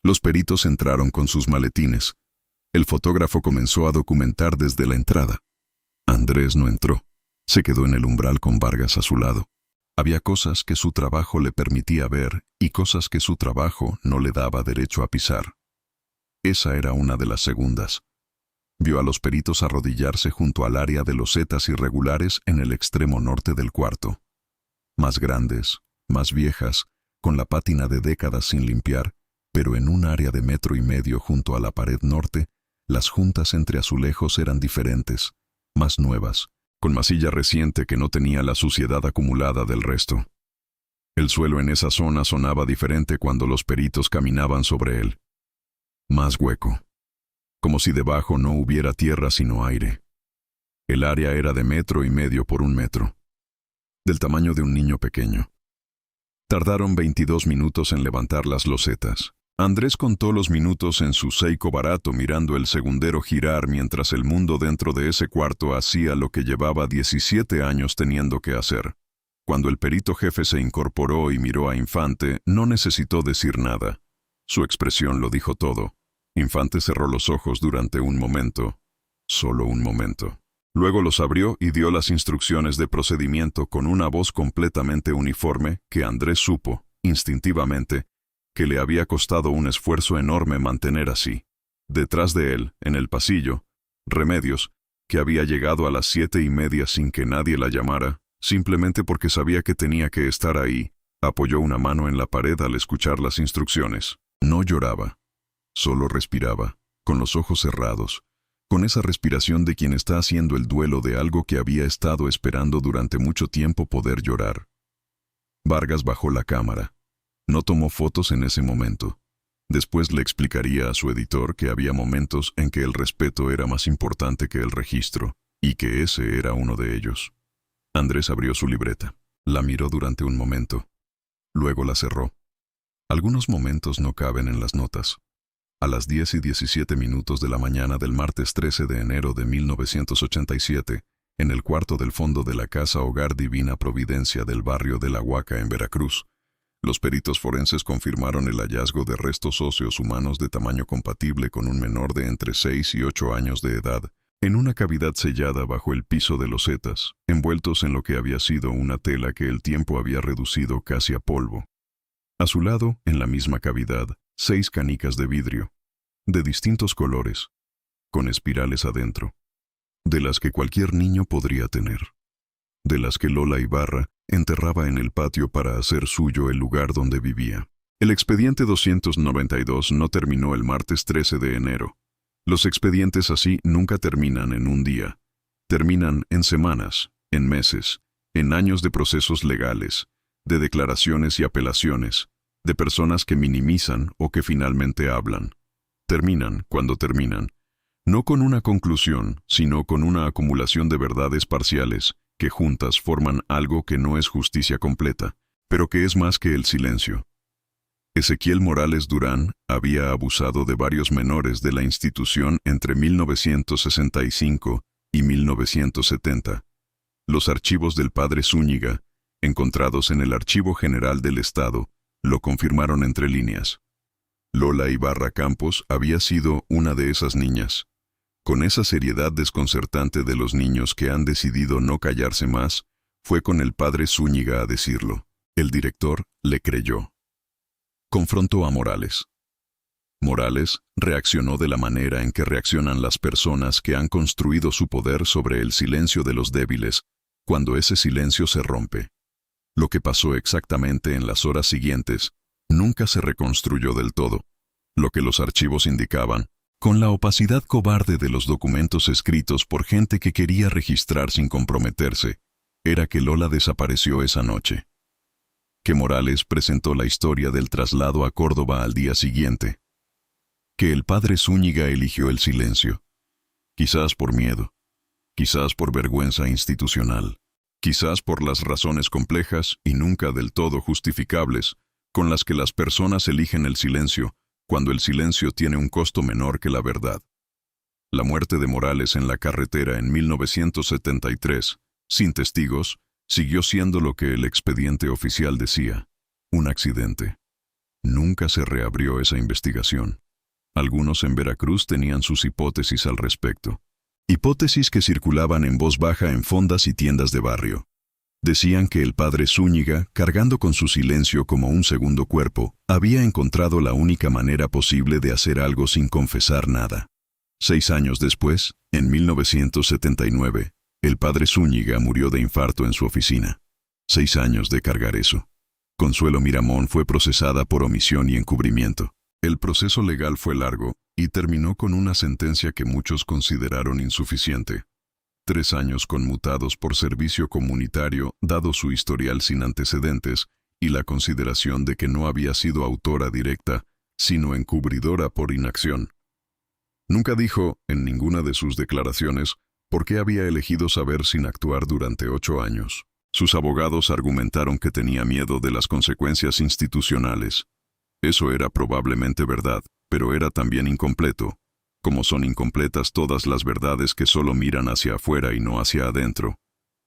Los peritos entraron con sus maletines. El fotógrafo comenzó a documentar desde la entrada. Andrés no entró. Se quedó en el umbral con Vargas a su lado. Había cosas que su trabajo le permitía ver y cosas que su trabajo no le daba derecho a pisar. Esa era una de las segundas. Vio a los peritos arrodillarse junto al área de losetas irregulares en el extremo norte del cuarto. Más grandes, más viejas, con la pátina de décadas sin limpiar, pero en un área de 1,5 metros junto a la pared norte, las juntas entre azulejos eran diferentes, más nuevas, con masilla reciente que no tenía la suciedad acumulada del resto. El suelo en esa zona sonaba diferente cuando los peritos caminaban sobre él. Más hueco, como si debajo no hubiera tierra sino aire. El área era de 1,5 metros por 1 metro, del tamaño de un niño pequeño. Tardaron 22 minutos en levantar las losetas. Andrés contó los minutos en su Seiko barato mirando el segundero girar mientras el mundo dentro de ese cuarto hacía lo que llevaba 17 años teniendo que hacer. Cuando el perito jefe se incorporó y miró a Infante, no necesitó decir nada. Su expresión lo dijo todo. Infante cerró los ojos durante un momento, solo un momento. Luego los abrió y dio las instrucciones de procedimiento con una voz completamente uniforme que Andrés supo, instintivamente, que le había costado un esfuerzo enorme mantener así. Detrás de él, en el pasillo, Remedios, que había llegado a las 7:30 sin que nadie la llamara, simplemente porque sabía que tenía que estar ahí, apoyó una mano en la pared al escuchar las instrucciones. No lloraba, solo respiraba, con los ojos cerrados, con esa respiración de quien está haciendo el duelo de algo que había estado esperando durante mucho tiempo poder llorar. Vargas bajó la cámara. No tomó fotos en ese momento. Después le explicaría a su editor que había momentos en que el respeto era más importante que el registro, y que ese era uno de ellos. Andrés abrió su libreta. La miró durante un momento. Luego la cerró. Algunos momentos no caben en las notas. A las 10:17 de la mañana del martes 13 de enero de 1987, en el cuarto del fondo de la Casa Hogar Divina Providencia del barrio de La Huaca en Veracruz, los peritos forenses confirmaron el hallazgo de restos óseos humanos de tamaño compatible con un menor de entre 6 y 8 años de edad, en una cavidad sellada bajo el piso de losetas, envueltos en lo que había sido una tela que el tiempo había reducido casi a polvo. A su lado, en la misma cavidad, 6 canicas de vidrio, de distintos colores, con espirales adentro, de las que cualquier niño podría tener, de las que Lola Ibarra enterraba en el patio para hacer suyo el lugar donde vivía. El expediente 292 no terminó el martes 13 de enero. Los expedientes así nunca terminan en un día. Terminan en semanas, en meses, en años de procesos legales, de declaraciones y apelaciones, de personas que minimizan o que finalmente hablan. Terminan cuando terminan, no con una conclusión, sino con una acumulación de verdades parciales, que juntas forman algo que no es justicia completa, pero que es más que el silencio. Ezequiel Morales Durán había abusado de varios menores de la institución entre 1965 y 1970. Los archivos del padre Zúñiga, encontrados en el Archivo General del Estado, lo confirmaron entre líneas. Lola Ibarra Campos había sido una de esas niñas. Con esa seriedad desconcertante de los niños que han decidido no callarse más, fue con el padre Zúñiga a decirlo. El director le creyó. Confrontó a Morales. Morales reaccionó de la manera en que reaccionan las personas que han construido su poder sobre el silencio de los débiles, cuando ese silencio se rompe. Lo que pasó exactamente en las horas siguientes nunca se reconstruyó del todo. Lo que los archivos indicaban, con la opacidad cobarde de los documentos escritos por gente que quería registrar sin comprometerse, era que Lola desapareció esa noche. Que Morales presentó la historia del traslado a Córdoba al día siguiente. Que el padre Zúñiga eligió el silencio. Quizás por miedo. Quizás por vergüenza institucional. Quizás por las razones complejas y nunca del todo justificables con las que las personas eligen el silencio, cuando el silencio tiene un costo menor que la verdad. La muerte de Morales en la carretera en 1973, sin testigos, siguió siendo lo que el expediente oficial decía, un accidente. Nunca se reabrió esa investigación. Algunos en Veracruz tenían sus hipótesis al respecto. Hipótesis que circulaban en voz baja en fondas y tiendas de barrio. Decían que el padre Zúñiga, cargando con su silencio como un segundo cuerpo, había encontrado la única manera posible de hacer algo sin confesar nada. 6 años después, en 1979, el padre Zúñiga murió de infarto en su oficina. 6 años de cargar eso. Consuelo Miramón fue procesada por omisión y encubrimiento. El proceso legal fue largo y terminó con una sentencia que muchos consideraron insuficiente. 3 años conmutados por servicio comunitario, dado su historial sin antecedentes y la consideración de que no había sido autora directa, sino encubridora por inacción. Nunca dijo, en ninguna de sus declaraciones, por qué había elegido saber sin actuar durante 8 años. Sus abogados argumentaron que tenía miedo de las consecuencias institucionales. Eso era probablemente verdad, pero era también incompleto, como son incompletas todas las verdades que solo miran hacia afuera y no hacia adentro.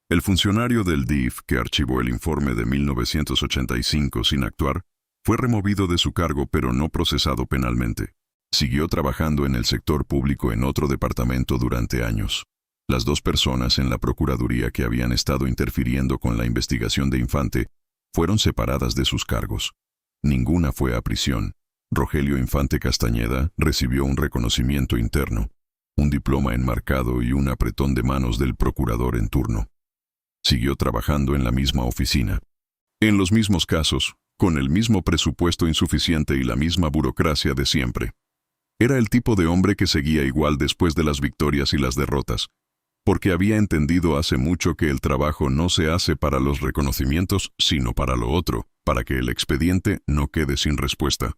El funcionario del DIF que archivó el informe de 1985 sin actuar, fue removido de su cargo pero no procesado penalmente. Siguió trabajando en el sector público en otro departamento durante años. Las 2 personas en la Procuraduría que habían estado interfiriendo con la investigación de Infante fueron separadas de sus cargos. Ninguna fue a prisión. Rogelio Infante Castañeda recibió un reconocimiento interno, un diploma enmarcado y un apretón de manos del procurador en turno. Siguió trabajando en la misma oficina. En los mismos casos, con el mismo presupuesto insuficiente y la misma burocracia de siempre. Era el tipo de hombre que seguía igual después de las victorias y las derrotas, porque había entendido hace mucho que el trabajo no se hace para los reconocimientos, sino para lo otro, para que el expediente no quede sin respuesta.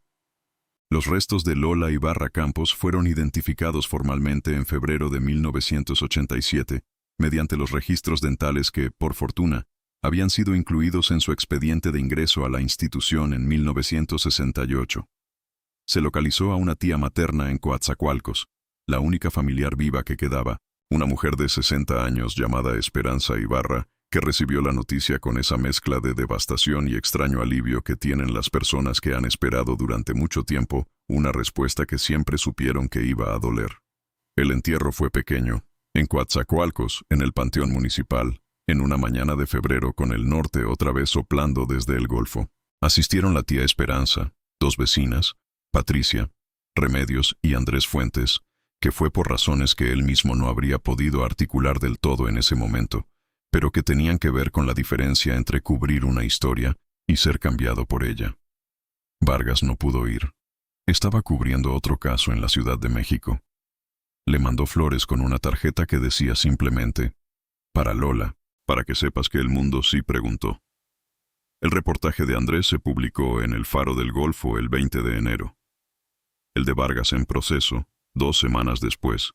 Los restos de Lola Ibarra Campos fueron identificados formalmente en febrero de 1987, mediante los registros dentales que, por fortuna, habían sido incluidos en su expediente de ingreso a la institución en 1968. Se localizó a una tía materna en Coatzacoalcos, la única familiar viva que quedaba, una mujer de 60 años llamada Esperanza Ibarra, que recibió la noticia con esa mezcla de devastación y extraño alivio que tienen las personas que han esperado durante mucho tiempo una respuesta que siempre supieron que iba a doler. El entierro fue pequeño, en Coatzacoalcos, en el Panteón Municipal, en una mañana de febrero con el norte otra vez soplando desde el Golfo. Asistieron la tía Esperanza, 2 vecinas, Patricia, Remedios y Andrés Fuentes, que fue por razones que él mismo no habría podido articular del todo en ese momento, pero que tenían que ver con la diferencia entre cubrir una historia y ser cambiado por ella. Vargas no pudo ir. Estaba cubriendo otro caso en la Ciudad de México. Le mandó flores con una tarjeta que decía simplemente, «Para Lola, para que sepas que el mundo sí preguntó». El reportaje de Andrés se publicó en El Faro del Golfo el 20 de enero. El de Vargas en proceso, 2 semanas después,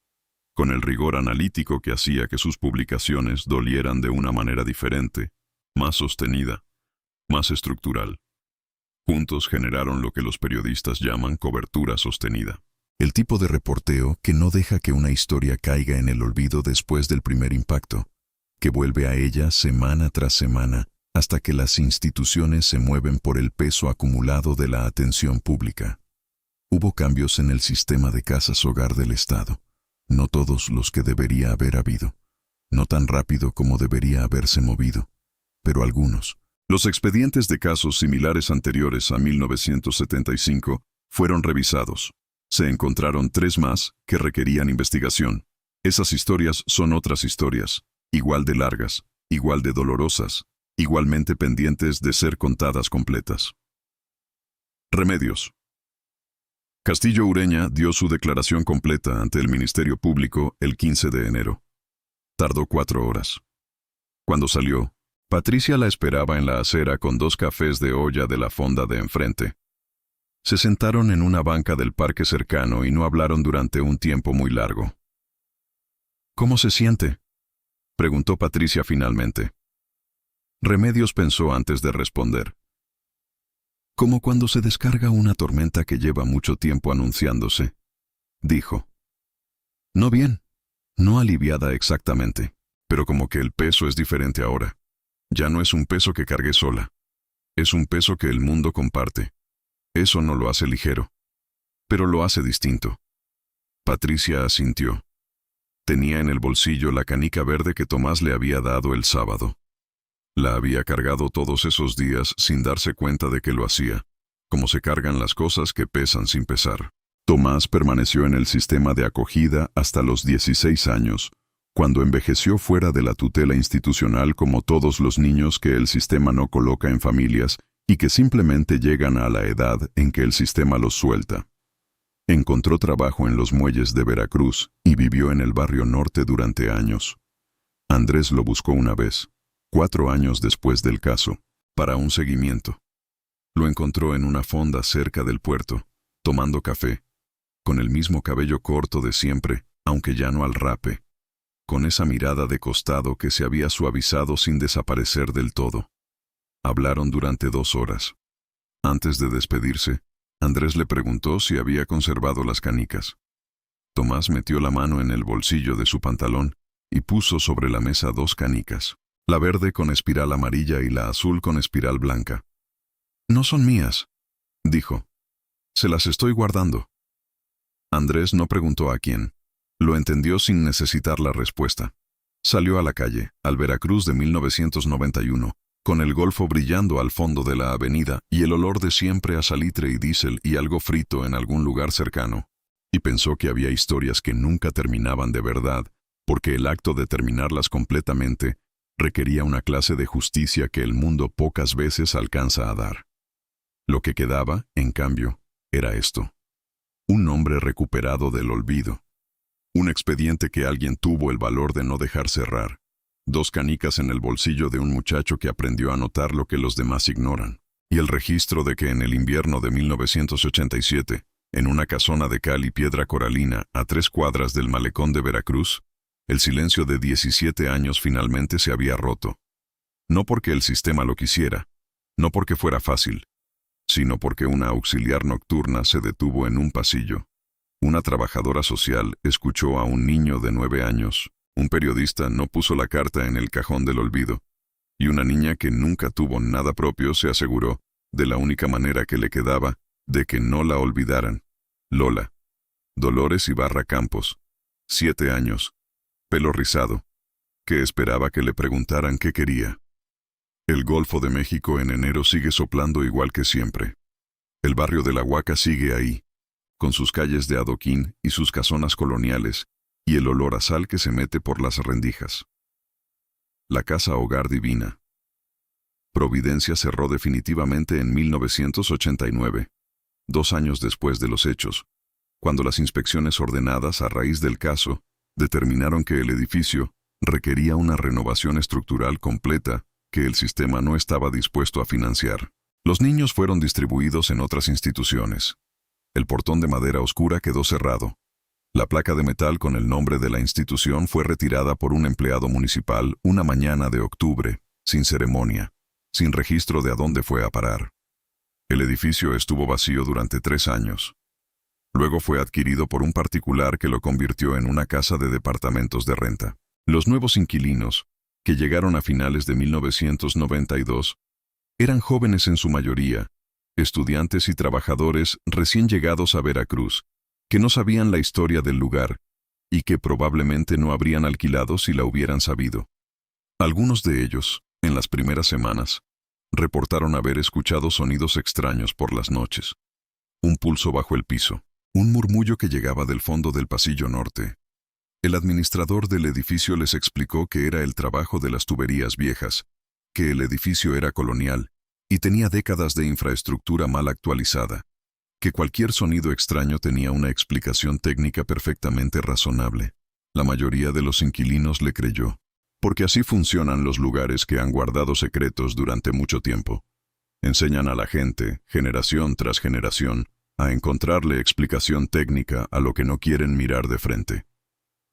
con el rigor analítico que hacía que sus publicaciones dolieran de una manera diferente, más sostenida, más estructural. Juntos generaron lo que los periodistas llaman cobertura sostenida. El tipo de reporteo que no deja que una historia caiga en el olvido después del primer impacto, que vuelve a ella semana tras semana hasta que las instituciones se mueven por el peso acumulado de la atención pública. Hubo cambios en el sistema de casas hogar del Estado, no todos los que debería haber habido, no tan rápido como debería haberse movido, pero algunos. Los expedientes de casos similares anteriores a 1975 fueron revisados. Se encontraron 3 más que requerían investigación. Esas historias son otras historias, igual de largas, igual de dolorosas, igualmente pendientes de ser contadas completas. Remedios. Castillo Ureña dio su declaración completa ante el Ministerio Público el 15 de enero. Tardó 4 horas. Cuando salió, Patricia la esperaba en la acera con 2 cafés de olla de la fonda de enfrente. Se sentaron en una banca del parque cercano y no hablaron durante un tiempo muy largo. «¿Cómo se siente?», preguntó Patricia finalmente. Remedios pensó antes de responder. «Como cuando se descarga una tormenta que lleva mucho tiempo anunciándose», dijo. «No bien, no aliviada exactamente, pero como que el peso es diferente ahora. Ya no es un peso que cargué sola. Es un peso que el mundo comparte. Eso no lo hace ligero, pero lo hace distinto». Patricia asintió. Tenía en el bolsillo la canica verde que Tomás le había dado el sábado. La había cargado todos esos días sin darse cuenta de que lo hacía, como se cargan las cosas que pesan sin pesar. Tomás permaneció en el sistema de acogida hasta los 16 años, cuando envejeció fuera de la tutela institucional como todos los niños que el sistema no coloca en familias y que simplemente llegan a la edad en que el sistema los suelta. Encontró trabajo en los muelles de Veracruz y vivió en el barrio norte durante años. Andrés lo buscó una vez, 4 años después del caso, para un seguimiento. Lo encontró en una fonda cerca del puerto, tomando café, con el mismo cabello corto de siempre, aunque ya no al rape, con esa mirada de costado que se había suavizado sin desaparecer del todo. Hablaron durante 2 horas. Antes de despedirse, Andrés le preguntó si había conservado las canicas. Tomás metió la mano en el bolsillo de su pantalón y puso sobre la mesa 2 canicas, la verde con espiral amarilla y la azul con espiral blanca. «No son mías», dijo. «Se las estoy guardando». Andrés no preguntó a quién. Lo entendió sin necesitar la respuesta. Salió a la calle, al Veracruz de 1991, con el Golfo brillando al fondo de la avenida y el olor de siempre a salitre y diésel y algo frito en algún lugar cercano. Y pensó que había historias que nunca terminaban de verdad, porque el acto de terminarlas completamente requería una clase de justicia que el mundo pocas veces alcanza a dar. Lo que quedaba, en cambio, era esto. Un nombre recuperado del olvido. Un expediente que alguien tuvo el valor de no dejar cerrar. 2 canicas en el bolsillo de un muchacho que aprendió a notar lo que los demás ignoran. Y el registro de que en el invierno de 1987, en una casona de cal y piedra coralina a 3 cuadras del malecón de Veracruz, el silencio de 17 años finalmente se había roto. No porque el sistema lo quisiera, no porque fuera fácil, sino porque una auxiliar nocturna se detuvo en un pasillo. Una trabajadora social escuchó a un niño de 9 años. Un periodista no puso la carta en el cajón del olvido. Y una niña que nunca tuvo nada propio se aseguró, de la única manera que le quedaba, de que no la olvidaran. Lola. Dolores Ibarra Campos. 7 años. Pelo rizado. Que esperaba que le preguntaran qué quería. El Golfo de México en enero sigue soplando igual que siempre. El barrio de La Huaca sigue ahí, con sus calles de adoquín y sus casonas coloniales, y el olor a sal que se mete por las rendijas. La casa Hogar Divina. Providencia cerró definitivamente en 1989, 2 años después de los hechos, cuando las inspecciones ordenadas a raíz del caso determinaron que el edificio requería una renovación estructural completa que el sistema no estaba dispuesto a financiar. Los niños fueron distribuidos en otras instituciones. El portón de madera oscura quedó cerrado. La placa de metal con el nombre de la institución fue retirada por un empleado municipal una mañana de octubre, sin ceremonia, sin registro de a dónde fue a parar. El edificio estuvo vacío durante 3 años. Luego fue adquirido por un particular que lo convirtió en una casa de departamentos de renta. Los nuevos inquilinos, que llegaron a finales de 1992, eran jóvenes en su mayoría, estudiantes y trabajadores recién llegados a Veracruz, que no sabían la historia del lugar y que probablemente no habrían alquilado si la hubieran sabido. Algunos de ellos, en las primeras semanas, reportaron haber escuchado sonidos extraños por las noches. Un pulso bajo el piso, un murmullo que llegaba del fondo del pasillo norte. El administrador del edificio les explicó que era el trabajo de las tuberías viejas, que el edificio era colonial y tenía décadas de infraestructura mal actualizada, que cualquier sonido extraño tenía una explicación técnica perfectamente razonable. La mayoría de los inquilinos le creyó, porque así funcionan los lugares que han guardado secretos durante mucho tiempo. Enseñan a la gente, generación tras generación, a encontrarle explicación técnica a lo que no quieren mirar de frente,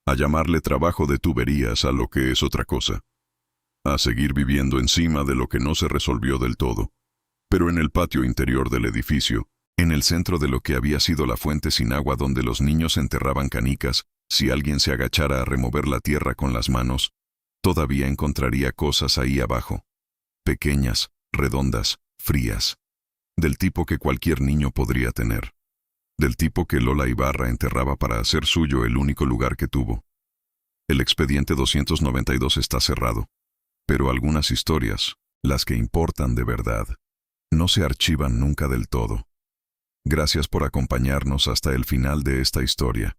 a llamarle trabajo de tuberías a lo que es otra cosa, a seguir viviendo encima de lo que no se resolvió del todo. Pero en el patio interior del edificio, en el centro de lo que había sido la fuente sin agua donde los niños enterraban canicas, si alguien se agachara a remover la tierra con las manos, todavía encontraría cosas ahí abajo. Pequeñas, redondas, frías. Del tipo que cualquier niño podría tener. Del tipo que Lola Ibarra enterraba para hacer suyo el único lugar que tuvo. El expediente 292 está cerrado. Pero algunas historias, las que importan de verdad, no se archivan nunca del todo. Gracias por acompañarnos hasta el final de esta historia.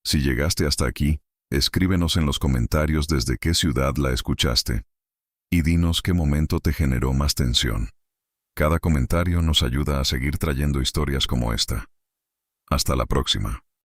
Si llegaste hasta aquí, escríbenos en los comentarios desde qué ciudad la escuchaste. Y dinos qué momento te generó más tensión. Cada comentario nos ayuda a seguir trayendo historias como esta. Hasta la próxima.